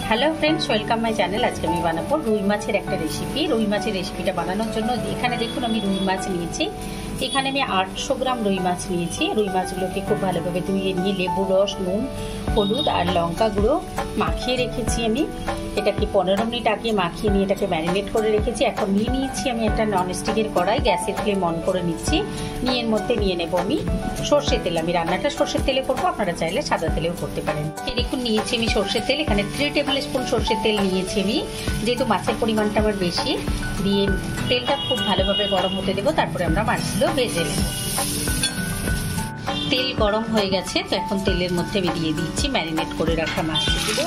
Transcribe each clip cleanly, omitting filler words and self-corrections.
Hello friends welcome my channel. आज के मैं बानाबो रुई माछेर एक रेसिपि। रुई माछेर रेसिपिटा बानानोर जोन्नो एखाने देखुन आमि रुई माछ नियेछि। एखाने आमि 800 ग्राम रुई माछ नियेछि। रुई माछगुलोके खूब भालोभाबे धुइये निये लेबू रस, नुन, हलुद और लंका गुঁড়ো माखिয়ে রেখেছি। আমি এটাকে 15 মিনিট আগে মাখিয়ে নিয়ে এটাকে ম্যারিনেট করে রেখেছি। এখন নিয়ে নিয়েছি আমি একটা ননস্টিকের কড়াই, গ্যাসের ফ্লেম অন করে নিচ্ছি। নিয়ে এর মধ্যে নিয়ে নেব আমি সরষের তেল। আমি রান্নাটা সরষের তেলে করব, আপনারা চাইলে সাদা তেলেও করতে পারেন। এই দেখুন নিয়েছি আমি সরষের তেল। এখানে 3 টেবিল স্পুন সরষের তেল নিয়েছি আমি, যেহেতু মাছের পরিমাণটা আমার বেশি। দিয়ে তেলটা খুব ভালোভাবে গরম হতে দেবো, তারপরে আমরা মাছগুলো ভেজে নেব। তেল গরম হয়ে গেছে, তো এখন তেলের মধ্যে আমি দিয়ে দিচ্ছি ম্যারিনেট করে রাখা মাছগুলো।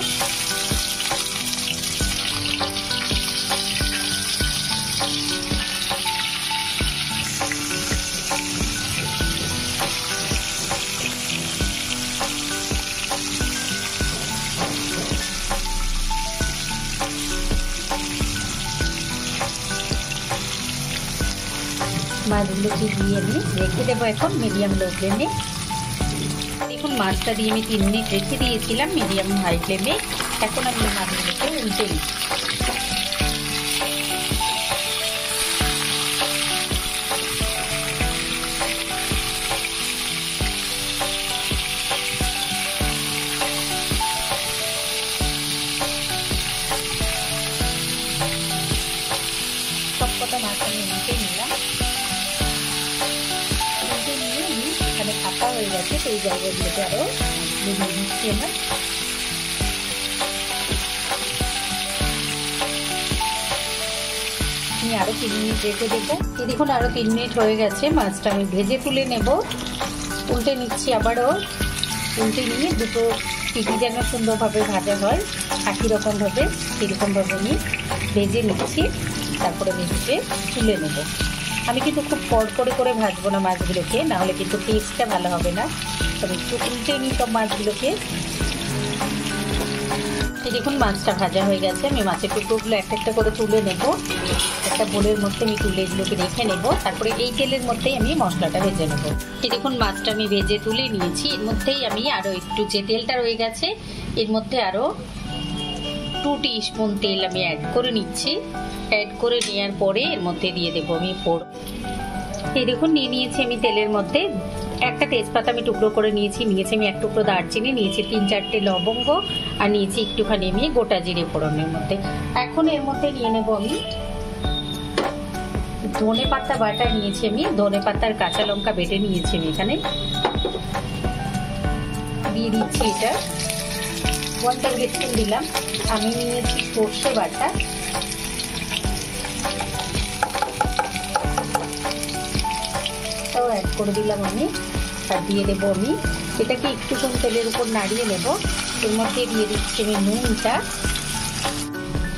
মাছগুলোকে দিয়ে আমি রেখে দেবো এখন মিডিয়াম লো ফ্লেমে। দেখুন মাছটা দিয়ে আমি 3 মিনিট রেখে দিয়েছিলাম মিডিয়াম হাই ফ্লেমে। এখন আমি মাছগুলোকে উল্টে দিচ্ছি। সবকটা মাছ আমি উল্টে নিলাম। উল্টে নিয়ে আমি এখানে ফাঁকা হয়ে গেছে, সেই জায়গাগুলোতে আরও দিয়ে দিচ্ছি আমার। আমি আরও 3 মিনিট রেখে দেবো। দেখুন আরও 3 মিনিট হয়ে গেছে, মাছটা আমি ভেজে তুলে নেব। উল্টে নিচ্ছি আবারও। উল্টে নিয়ে দুটো পিঠি যেন সুন্দরভাবে ভাজা হয় একই রকমভাবে, সেরকমভাবে আমি ভেজে নিচ্ছি। তারপরে ভেজে তুলে নেব। আমি কিন্তু খুব কড়কড়ে করে ভাজবো না মাছগুলোকে, নাহলে কিন্তু টেস্টটা ভালো হবে না। তবে একটু উল্টে নিই সব মাছগুলোকে। দেখুন মাছটা ভাজা হয়ে গেছে। আমি মাছের টুকরোগুলো একটা একটা করে তুলে নেব। একটা বোলের মধ্যে আমি তুলে এগুলোকে রেখে নেব। তারপরে এই তেলের মধ্যেই আমি মশলাটা ভেজে নেব। দেখুন মাছটা আমি ভেজে তুলে নিয়েছি। এর মধ্যেই আমি আরও একটু যে তেলটা রয়ে গেছে এর মধ্যে আরও 2 টিস্পুন তেল আমি অ্যাড করে নিচ্ছি। অ্যাড করে নেওয়ার পরে এর মধ্যে দিয়ে দেবো আমি এই দেখুন নিয়ে নিয়েছি আমি তেলের মধ্যে একটা তেজপাতা আমি টুকরো করে নিয়েছি। নিয়েছি আমি 1 টুকরো দারচিনি, নিয়েছি 3-4টে লবঙ্গ আর নিয়েছি একটুখানি আমি গোটা জিরে ফোড়নের মধ্যে। এখন এর মধ্যে নিয়ে নেব আমি ধনে পাতা বাটা নিয়েছি। আমি ধনে পাতার কাঁচা লঙ্কা বেটে নিয়েছি আমি এখানে দিয়ে দিচ্ছি। এটা 1 টেবিল স্পুন দিলাম। আমি নিয়েছি সর্ষে বাটা, অ্যাড করে দিলাম আমি। আর দিয়ে দেবো আমি এটাকে একটুখানি তেলের উপর নাড়িয়ে নেব। এর মধ্যে দিয়ে দিচ্ছি আমি নুনটা।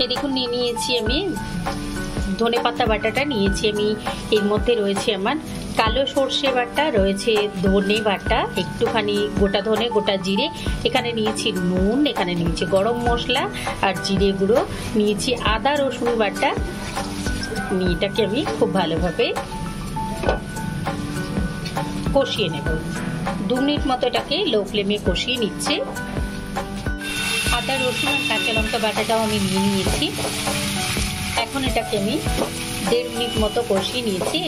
এই দেখুন নিয়ে নিয়েছি আমি ধনে পাতা বাটাটা নিয়েছি আমি। এর মধ্যে রয়েছে আমার কালো সর্ষে বাটা, রয়েছে ধনে বাটা, একটুখানি গোটা ধনে, গোটা জিরে, এখানে নিয়েছি নুন, এখানে নিয়েছি গরম মশলা আর জিরে গুঁড়ো, নিয়েছি আদা রসুন বাটা। এটাকে আমি খুব ভালোভাবে কষিয়ে নেব। 2 মিনিট মতো এটাকে লো ফ্লেমে কষিয়ে নিচ্ছে। আদা রসুন আর কাঁচা লঙ্কা বাটাটাও আমি নিয়ে নিয়েছি। এখন এটাকে আমি 1.5 মিনিট মতো কষিয়ে নিয়েছি।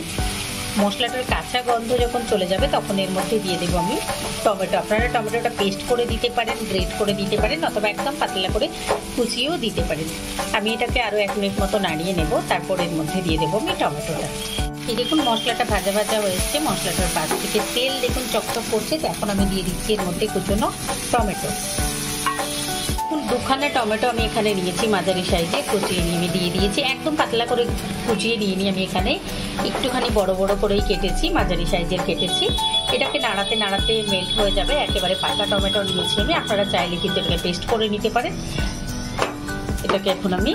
মশলাটার কাঁচা গন্ধ যখন চলে যাবে তখন এর মধ্যে দিয়ে দেবো আমি টমেটো। আপনারা টমেটোটা পেস্ট করে দিতে পারেন, গ্রেট করে দিতে পারেন, অথবা একদম পাতলা করে কুচিয়েও দিতে পারেন। আমি এটাকে আরও 1 মিনিট মতো নাড়িয়ে নেব। তারপর এর মধ্যে দিয়ে দেবো আমি টমেটোটা। এই দেখুন মশলাটা ভাজা ভাজা হয়েছে, মশলাটার পাশ থেকে তেল দেখুন চকচক করছে। তো এখন আমি দিয়ে দিচ্ছি এর মধ্যে কুচনো টমেটো। 2খানা টমেটো আমি এখানে নিয়েছি, মাঝারি সাইজে কুচিয়ে নিয়ে আমি দিয়ে দিয়েছি। একদম পাতলা করে কুচিয়ে নিয়ে নিয়ে আমি এখানে একটুখানি বড় বড় করেই কেটেছি, মাঝারি সাইজের কেটেছি। এটাকে নাড়াতে নাড়াতে মেল্ট হয়ে যাবে। একেবারে পাকা টমেটো নিয়েছি আমি, আপনারা চাইলে কিন্তু এটাকে পেস্ট করে নিতে পারেন। এটাকে এখন আমি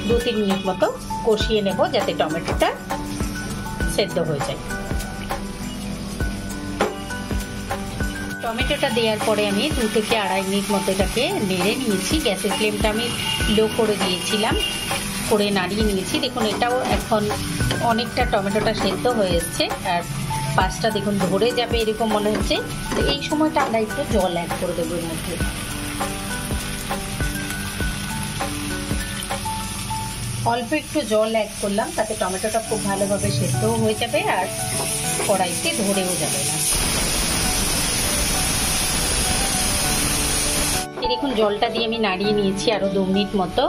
2-3 মিনিট মতো কষিয়ে নেব যাতে টমেটোটা সেদ্ধ হয়ে যায়। টমেটোটা দেওয়ার পরে আমি 2 থেকে 2.5 মিনিট মতো এটাকে নেড়ে নিয়েছি। গ্যাসের ফ্লেমটা আমি লো করে দিয়েছিলাম, করে নাড়িয়ে নিয়েছি। দেখুন এটাও এখন অনেকটা টমেটোটা সেদ্ধ হয়ে এসছে আর পাঁচটা দেখুন ধরে যাবে এরকম মনে হচ্ছে। তো এই সময়টা আমরা একটু জল অ্যাড করে দেবো এর মধ্যে। অল্প একটু জল অ্যাড করলাম, তাতে টমেটোটা খুব ভালোভাবে সেদ্ধও হয়ে যাবে আর কড়াইতে ধরেও যাবে না। দেখুন জলটা দিয়ে আমি নাড়িয়ে নিয়েছি আরো 2 মিনিট মতো।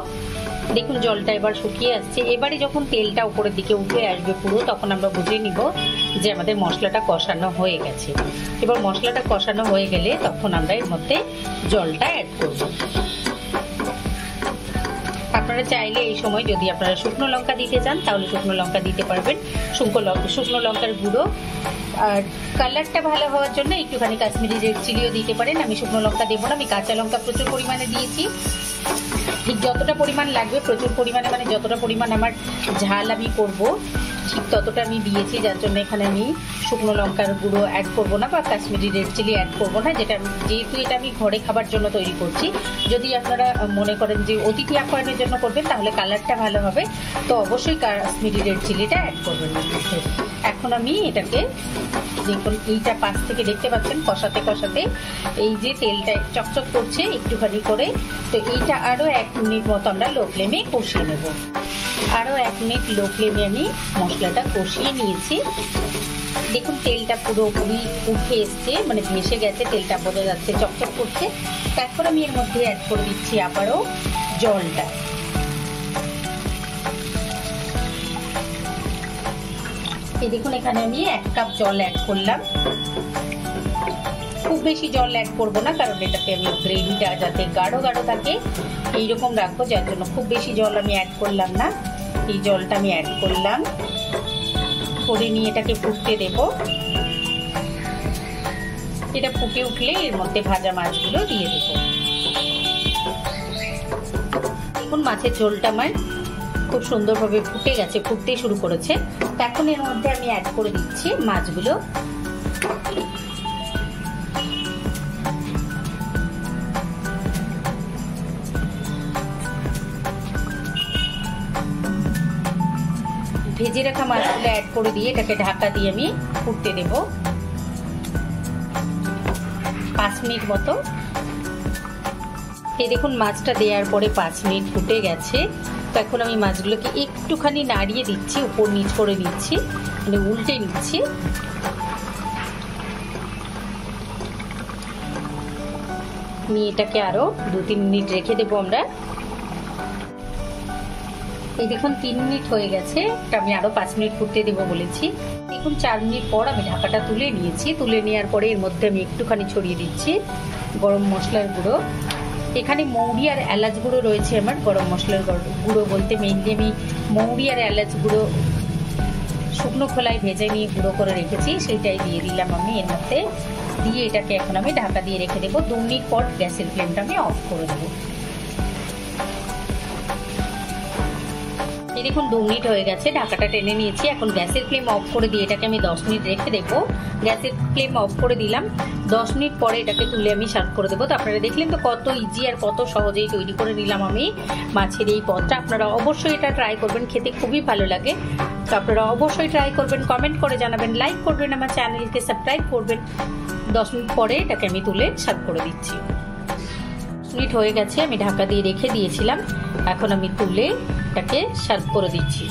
দেখুন জলটা এবার শুকিয়ে আসছে। এবারে যখন তেলটা উপরের দিকে উঠে আসবে পুরো, তখন আমরা বুঝে নিব যে আমাদের মশলাটা কষানো হয়ে গেছে। এবার মশলাটা কষানো হয়ে গেলে তখন আমরা এর মধ্যে জলটা অ্যাড করব। আপনারা চাইলে এই সময় যদি আপনারা শুকনো লঙ্কা দিতে চান তাহলে শুকনো লঙ্কা দিতে পারবেন, শুকনো লঙ্কার গুঁড়ো। আর কালারটা ভালো হওয়ার জন্য একটুখানি কাশ্মীরি রেড চিলিও দিতে পারেন। আমি শুকনো লঙ্কা দেবো না, আমি কাঁচা লঙ্কা প্রচুর পরিমাণে দিয়েছি। ঠিক যতটা পরিমাণ লাগবে প্রচুর পরিমাণে, মানে যতটা পরিমাণ আমার ঝাল আমি করব ঠিক ততটা আমি দিয়েছি, যার জন্য এখানে আমি শুকনো লঙ্কার গুঁড়ো অ্যাড করবো না বা কাশ্মীরি রেড চিলি অ্যাড করবো না, যেহেতু এটা আমি ঘরে খাবার জন্য তৈরি করছি। যদি আপনারা মনে করেন যে অতিথি আপ্যায়নের জন্য করবেন তাহলে কালারটা ভালো হবে, তো অবশ্যই কাশ্মীরি রেড চিলিটা অ্যাড করবেন। এখন আমি এটাকে দেখুন এইটা পাশ থেকে দেখতে পাচ্ছেন কষাতে কষাতে এই যে তেলটা চকচক করছে একটুখানি করে, তো এইটা আরো 1 মিনিট মতো আমরা লো ফ্লেমে কষিয়ে নেব। আরো 1 মিনিট লো ফ্লেমে আমি মশলাটা কষিয়ে নিয়েছি। দেখুন তেলটা পুরোপুরি উঠে এসছে, মানে ভেসে গেছে, তেলটা বোঝা যাচ্ছে চকচক করছে। তারপর আমি এর মধ্যে অ্যাড করে দিচ্ছি আবারও জলটা। এই দেখুন এখানে আমি 1 কাপ জল অ্যাড করলাম। খুব বেশি জল অ্যাড করবো না, কারণ এটাতে আমি গ্রেভিটা যাতে গাঢ় গাঢ় থাকে এইরকম রাখবো, যার জন্য খুব বেশি জল আমি অ্যাড করলাম না। এই জলটা আমি অ্যাড করলাম, করে নিয়ে এটাকে ফুটতে দেব। এটা ফুটে উঠলে এর মধ্যে ভাজা মাছগুলো দিয়ে দেব। দেখুন মাছের ঝোলটা আমার খুব সুন্দরভাবে ফুটে গেছে, ফুটতে শুরু করেছে। এখন এর মধ্যে আমি অ্যাড করে দিচ্ছি মাছগুলো। ভেজে রাখা মাছগুলো অ্যাড করে দিয়ে এটাকে ঢাকা দিয়ে আমি ফুটতে দেব 5 মিনিট মতো। এই দেখুন মাছটা দেওয়ার পরে 5 মিনিট ফুটে গেছে। তো এখন আমি মাছগুলোকে একটুখানি নাড়িয়ে দিচ্ছি, উপর নিচ করে নিচ্ছি, মানে উল্টে নিচ্ছি। নিয়ে এটাকে আরো 2-3 মিনিট রেখে দেবো আমরা। এই দেখুন 3 মিনিট হয়ে গেছে, এটা আমি আরো 5 মিনিট ফুটতে দেবো বলেছি। দেখুন 4 মিনিট পর আমি ঢাকাটা তুলে নিয়েছি। তুলে নেওয়ার পরে এর মধ্যে আমি একটুখানি ছড়িয়ে দিচ্ছি গরম মশলার গুঁড়ো। এখানে মৌরি আর এলাচ গুঁড়ো রয়েছে আমার। গরম মশলার গুঁড়ো বলতে মেইনলি আমি মৌরি আর এলাচ গুঁড়ো শুকনো খোলায় ভেজে নিয়ে গুঁড়ো করে রেখেছি, সেইটাই দিয়ে দিলাম আমি এর মধ্যে। দিয়ে এটাকে এখন আমি ঢাকা দিয়ে রেখে দেবো। 2 মিনিট পর গ্যাসের ফ্লেমটা আমি অফ করে দেবো। এই দেখুন 2 মিনিট হয়ে গেছে, ঢাকাটা টেনে নিয়েছি। এখন গ্যাসের ফ্লেম অফ করে দিয়ে এটাকে আমি 10 মিনিট রেখে দেবো। গ্যাসের ফ্লেম অফ করে দিলাম। 10 মিনিট পরে এটাকে তুলে আমি সার্ভ করে দেবো। তো আপনারা দেখলেন তো কত ইজি আর কত সহজেই তৈরি করে নিলাম আমি মাছের এই পদটা। আপনারা অবশ্যই এটা ট্রাই করবেন, খেতে খুবই ভালো লাগে। তো আপনারা অবশ্যই ট্রাই করবেন, কমেন্ট করে জানাবেন, লাইক করবেন, আমার চ্যানেলকে সাবস্ক্রাইব করবেন। 10 মিনিট পরে এটাকে আমি তুলে সার্ভ করে দিচ্ছি। 10 মিনিট হয়ে গেছে, আমি ঢাকা দিয়ে রেখে দিয়েছিলাম। এখন আমি তুলে এটাকে সার্ভ করে দিচ্ছি।